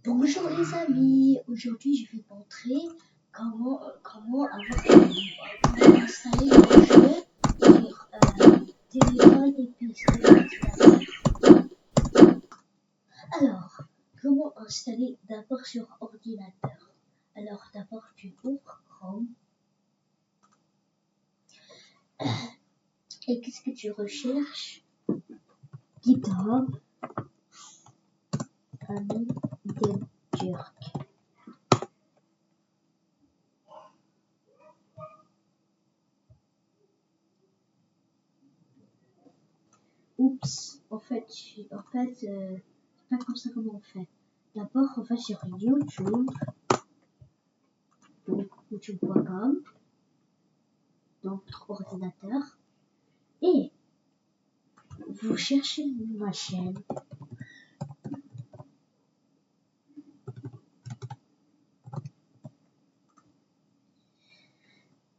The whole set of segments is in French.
Bonjour les amis, aujourd'hui je vais te montrer comment comment installer le jeu sur téléphone et PC ordinateur. Alors, comment installer d'abord sur ordinateur? Alors d'abord tu ouvres Chrome et qu'est-ce que tu recherches? GitHub Ami Demjurk. Oups, en fait, c'est pas comme ça comment on fait. D'abord, on va sur YouTube, donc youtube.com, donc votre ordinateur, et vous cherchez ma chaîne.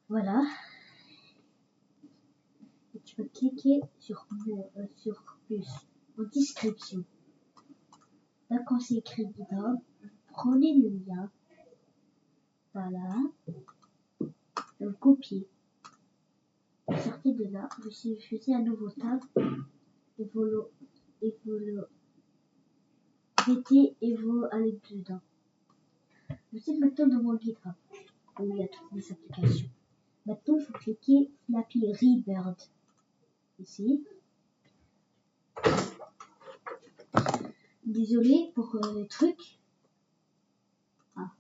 Voilà. Et tu vas cliquer sur plus en description. Là, quand c'est écrit dedans, prenez le lien. Voilà. Le copiez. Sortez de là. Vous faites un nouveau tab. Et vous le mettez et vous allez dedans. Vous êtes maintenant dans mon GitHub où il y a toutes les applications. Maintenant, il faut cliquer Flappy Bird ici. Désolé pour le truc. Ah,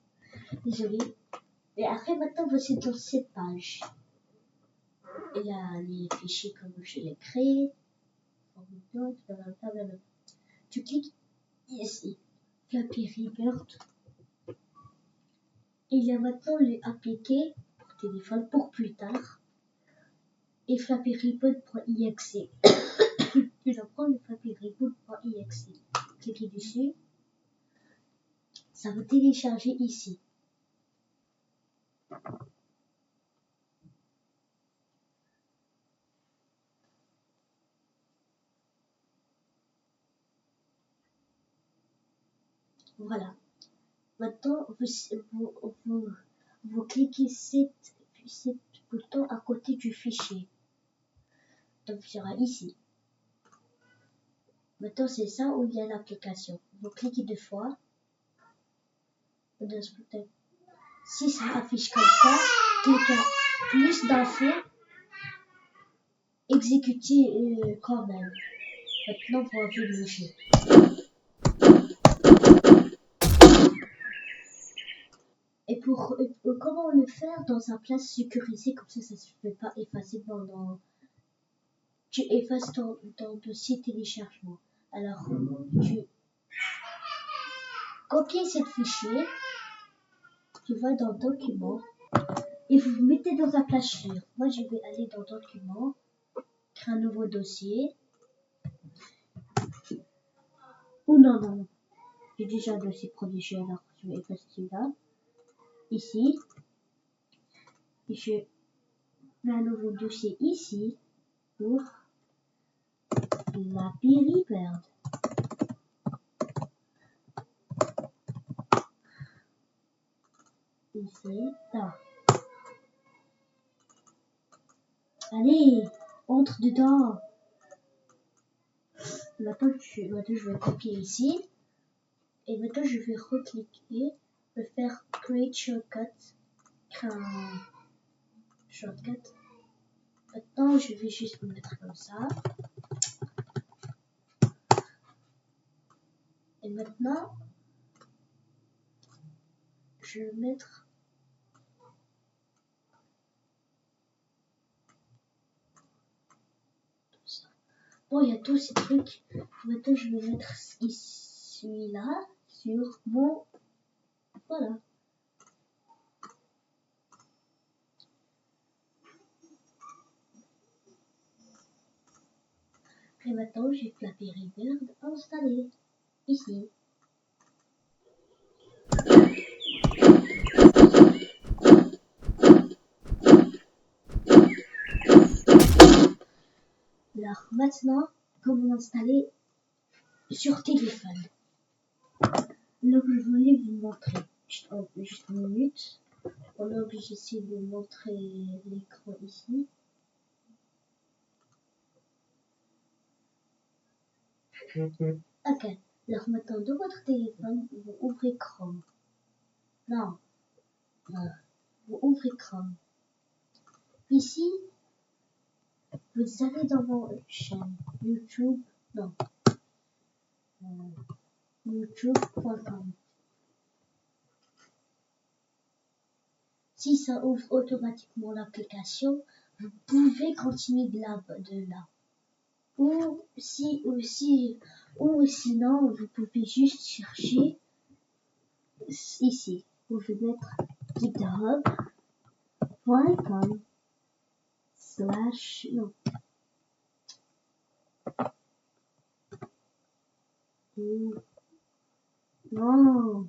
désolé. Et après, maintenant, vous êtes dans cette page. Il y a les fichiers comme je les crée. Tu cliques ici, Flappy Bird. Il y a maintenant les appliqués pour téléphone pour plus tard. Et flappyreboot.exe. Tu vas prendre le flappyreboot.exe. Cliquez dessus. Ça va télécharger ici. Voilà. Maintenant, vous cliquez cet bouton à côté du fichier. Donc, il sera ici. Maintenant, c'est ça où il y a l'application. Vous cliquez deux fois. Si ça affiche comme ça, cliquez plus d'infos. Exécutez quand même. Maintenant, vous avez le jeu. Et pour comment le faire dans un place sécurisée, comme ça se fait pas effacer pendant. Tu effaces ton dossier téléchargement. Alors, tu copies ce fichier, tu vas dans Documents et vous vous mettez dans un place sûre. Moi, je vais aller dans Documents, créer un nouveau dossier. Ou non. J'ai déjà un dossier protégé, alors je vais effacer celui-là. Ici. Et je mets un nouveau dossier ici pour la Bird. Ici, là. Allez, entre dedans. Maintenant, je vais copier ici. Et maintenant, je vais recliquer, je vais faire Create Shortcut. Créer un shortcut. Maintenant, je vais juste me mettre comme ça. Et maintenant, je vais mettre tout ça. Bon, il y a tous ces trucs. Maintenant, je vais mettre celui-là sur mon... Voilà. Et maintenant, j'ai Flappy Bird installé ici. Alors maintenant, comment l'installer sur téléphone. Donc je vais montrer. Juste une minute. On est obligé ici de montrer l'écran ici. Ok. Alors maintenant, de votre téléphone, vous ouvrez Chrome. Non. Vous ouvrez Chrome. Ici, vous allez dans votre chaîne YouTube. Non. YouTube.com. Si ça ouvre automatiquement l'application, vous pouvez continuer de là. Ou sinon, vous pouvez juste chercher ici. Vous pouvez mettre github.com / non. Non,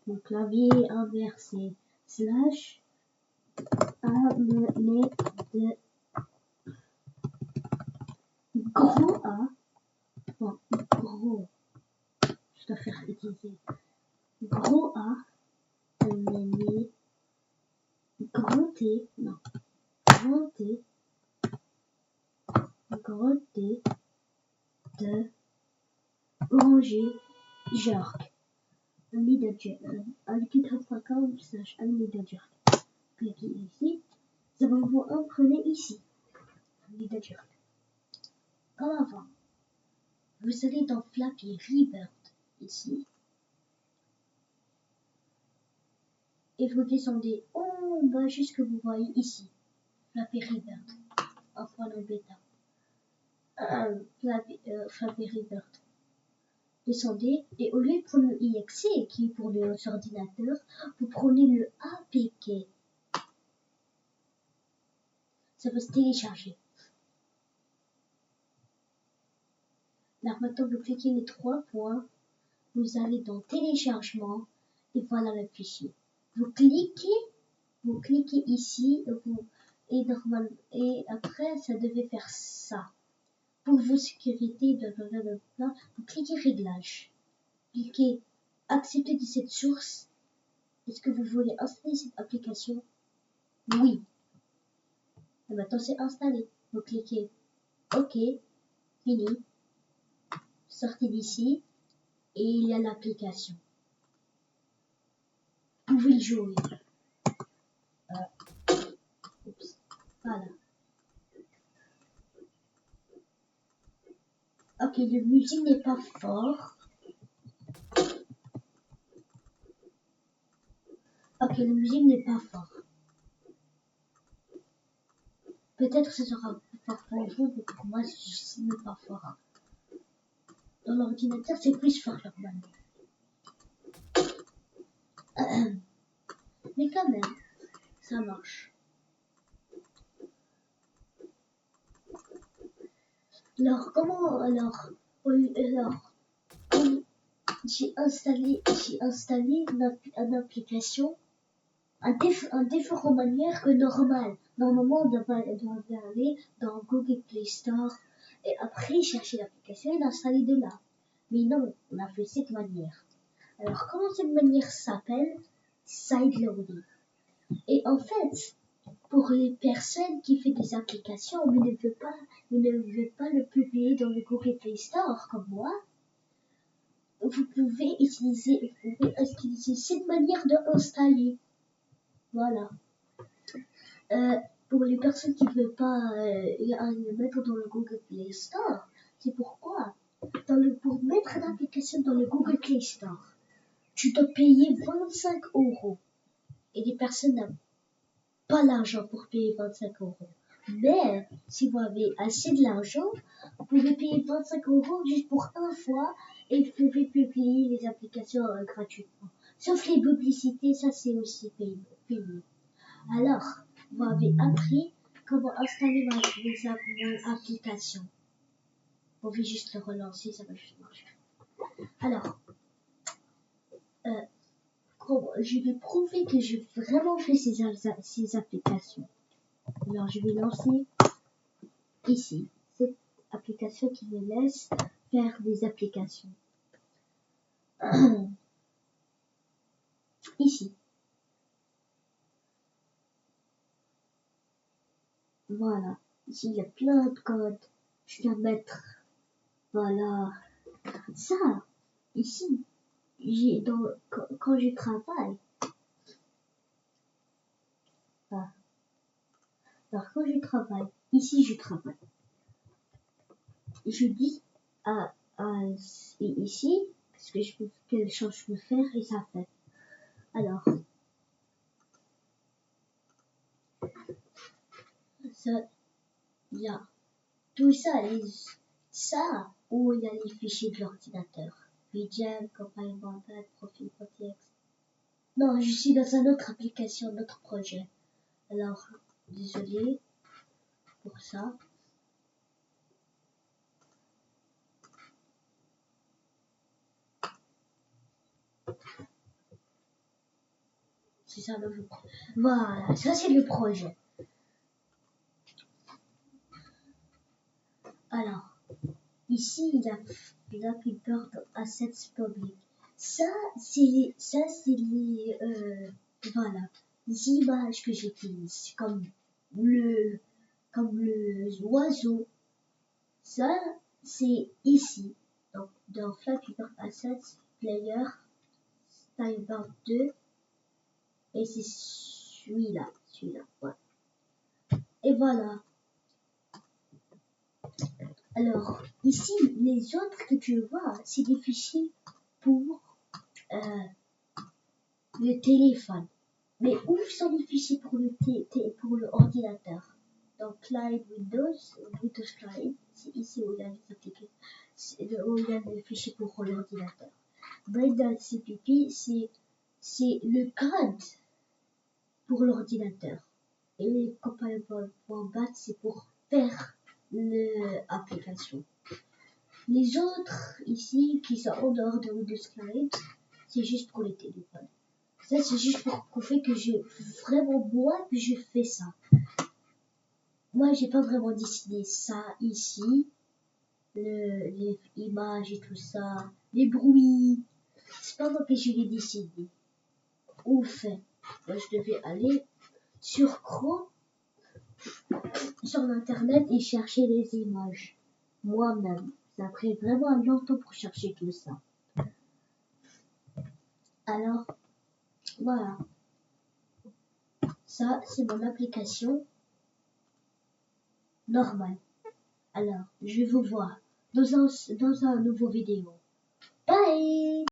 mon clavier inversé. / amener de gros A. Non, gros. Je dois faire utiliser. Gros A. Amener. Grand T. Non. Grand T. Gros T. De. Ranger. Jerk. github.com / /jerk. Cliquez ici. Ça va vous imprimer ici. Jerk. Comme avant. Vous allez dans Flappy Rebirth ici. Et vous descendez en bas jusqu'à vous voyez ici. Flappy Rebirth. En point de bêta. Flappy Rebirth. Descendez et au lieu de prendre le IXE qui est pour les ordinateurs, vous prenez le APK. Ça va se télécharger. Là maintenant vous cliquez les 3 points, vous allez dans téléchargement et voilà le fichier. Vous cliquez ici et après ça devait faire ça. Pour vos sécurités, vous cliquez réglages. Cliquez accepter de cette source. Est-ce que vous voulez installer cette application? Oui. Et maintenant c'est installé. Vous cliquez OK, fini. Sortez d'ici et il y a l'application. Vous pouvez le jouer. Voilà. Ok, le musique n'est pas fort. Ok, le musique n'est pas fort. Peut-être ce sera plus fort pour vous, mais pour moi, ce n'est pas fort. Dans l'ordinateur, c'est plus fort normalement. Mais quand même, ça marche. Alors, j'ai installé une application, un différent manière que normal. Normalement, on doit aller dans Google Play Store et après chercher l'application et l'installer de là. Mais non, on a fait cette manière. Alors, comment cette manière s'appelle? Sideloading. Et en fait, pour les personnes qui font des applications, mais ne veulent pas le publier dans le Google Play Store comme moi, vous pouvez utiliser cette manière d'installer. Voilà. Pour les personnes qui ne veulent pas le mettre dans le Google Play Store, c'est pourquoi pour mettre l'application dans le Google Play Store, tu dois payer 25 €. Et les personnes n'ont pas l'argent pour payer 25 €. Mais si vous avez assez de l'argent, vous pouvez payer 25 € juste pour une fois et vous pouvez publier les applications gratuitement. Sauf les publicités, ça c'est aussi payé. Alors, vous avez appris comment installer mon application. Vous pouvez juste le relancer, ça va juste marcher. Alors, je vais prouver que j'ai vraiment fait ces applications. Alors, je vais lancer ici cette application qui me laisse faire des applications. ici. Voilà. Ici, il y a plein de codes. Je viens mettre. Voilà. Ça, ici, quand je travaille. Voilà. Alors, quand je travaille, ici, je travaille. Je dis ici, parce que quelle chose je peux faire et ça fait. Alors, ça, il y a tout ça, ça, où il y a les fichiers de l'ordinateur. VGem, campagne bancaire, profil contexte. Non, je suis dans une autre application, notre projet. Alors, désolé pour ça. C'est ça le projet. Voilà, ça c'est le projet. Alors, ici il y a Flappy Bird Assets Public. Ça c'est les voilà, les images que j'utilise comme le oiseau. Ça c'est ici. Donc dans Flappy Bird Assets Player Stylebird 2 et c'est celui-là, voilà. Et voilà. Alors, ici, les autres que tu vois, c'est des fichiers pour le téléphone. Mais où sont les fichiers pour pour l'ordinateur? Donc, Client Windows Client, c'est ici où il y a les applications, où il y a les fichiers pour l'ordinateur. Breakdown CPP, c'est le code pour l'ordinateur. Et compile.bat, c'est pour faire l'application. Les autres ici qui sont en dehors de Windows Client, c'est juste pour les téléphones. Ça c'est juste pour prouver que je fais ça. Moi j'ai pas vraiment dessiné ça ici, les images et tout ça, les bruits. C'est pas moi que je l'ai dessiné. Ou fait. Moi je devais aller sur Chrome, sur l'internet et chercher les images moi-même. Ça a pris vraiment longtemps pour chercher tout ça. Alors, voilà. Ça, c'est mon application normale. Alors, je vous vois dans un nouveau vidéo. Bye!